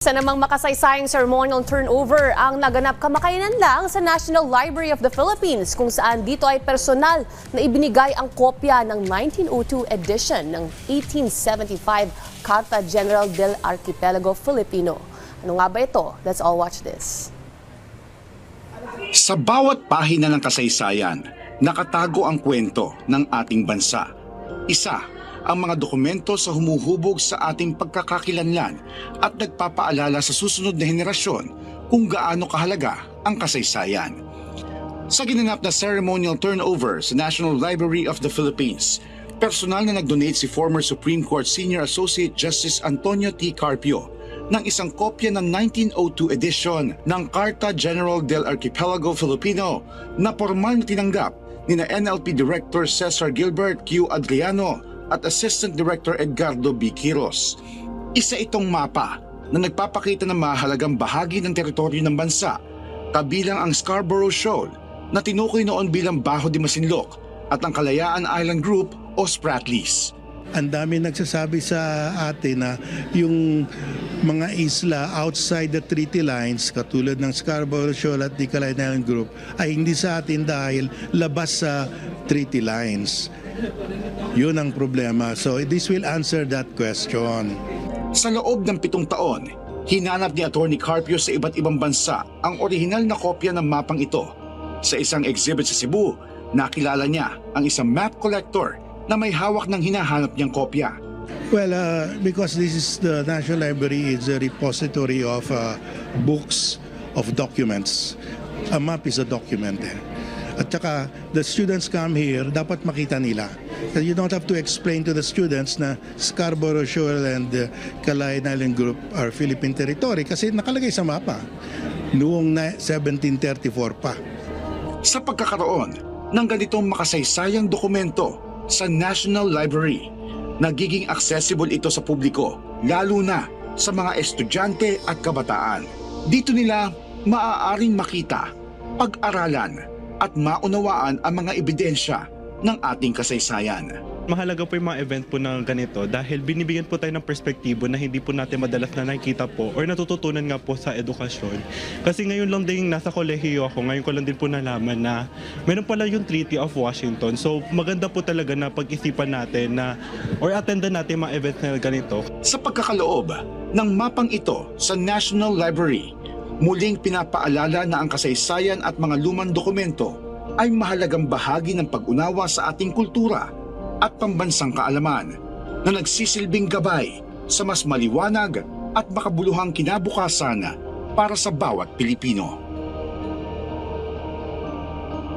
Sa namang makasaysayang ceremonial turnover ang naganap kamakailan lang sa National Library of the Philippines kung saan dito ay personal na ibinigay ang kopya ng 1902 edition ng 1875 Carta General del Archipelago Filipino. Ano nga ba ito? Let's all watch this. Sa bawat pahina ng kasaysayan, nakatago ang kwento ng ating bansa. Isa ang mga dokumento sa humuhubog sa ating pagkakakilanlan at nagpapaalala sa susunod na henerasyon kung gaano kahalaga ang kasaysayan. Sa ginanap na ceremonial turnover sa National Library of the Philippines, personal na nag-donate si former Supreme Court Senior Associate Justice Antonio T. Carpio ng isang kopya ng 1902 edition ng Carta General del Archipelago Filipino na formal na tinanggap ni NLP Director Cesar Gilbert Q. Adriano at Assistant Director Edgardo B. Quiros. Isa itong mapa na nagpapakita ng mahalagang bahagi ng teritoryo ng bansa, kabilang ang Scarborough Shoal na tinukoy noon bilang Bajo de Masinloc at ang Kalayaan Island Group o Spratlys. Ang dami nagsasabi sa atin na yung mga isla outside the treaty lines katulad ng Scarborough Shoal at the Kalayaan Island Group ay hindi sa atin dahil labas sa treaty lines. Yun ang problema. So this will answer that question. Sa loob ng 7 taon, hinanap ni Atty. Carpio sa iba't ibang bansa ang orihinal na kopya ng mapang ito. Sa isang exhibit sa Cebu, nakilala niya ang isang map collector na may hawak ng hinahanap niyang kopya. Well, because this is the National Library, is a repository of books, of documents. A map is a document. At saka, the students come here, dapat makita nila. So you don't have to explain to the students na Scarborough Shoal and Kalayaan Island Group are Philippine territory kasi nakalagay sa mapa noong 1734 pa. Sa pagkakaroon ng ganitong makasaysayang dokumento sa National Library, nagiging accessible ito sa publiko, lalo na sa mga estudyante at kabataan. Dito nila maaaring makita, pag-aralan, at maunawaan ang mga ebidensya ng ating kasaysayan. Mahalaga po yung mga event po na ganito dahil binibigyan po tayo ng perspektibo na hindi po natin madalas na nakikita po or natututunan nga po sa edukasyon. Kasi ngayon lang din nasa kolehiyo ako, ngayon ko lang din po nalaman na meron pala yung Treaty of Washington. So maganda po talaga na pag-isipan natin na or attendan natin mga event na ganito. Sa pagkakaloob ng mapang ito sa National Library, muling pinapaalala na ang kasaysayan at mga lumang dokumento ay mahalagang bahagi ng pag-unawa sa ating kultura at pambansang kaalaman na nagsisilbing gabay sa mas maliwanag at makabuluhang kinabukasan para sa bawat Pilipino.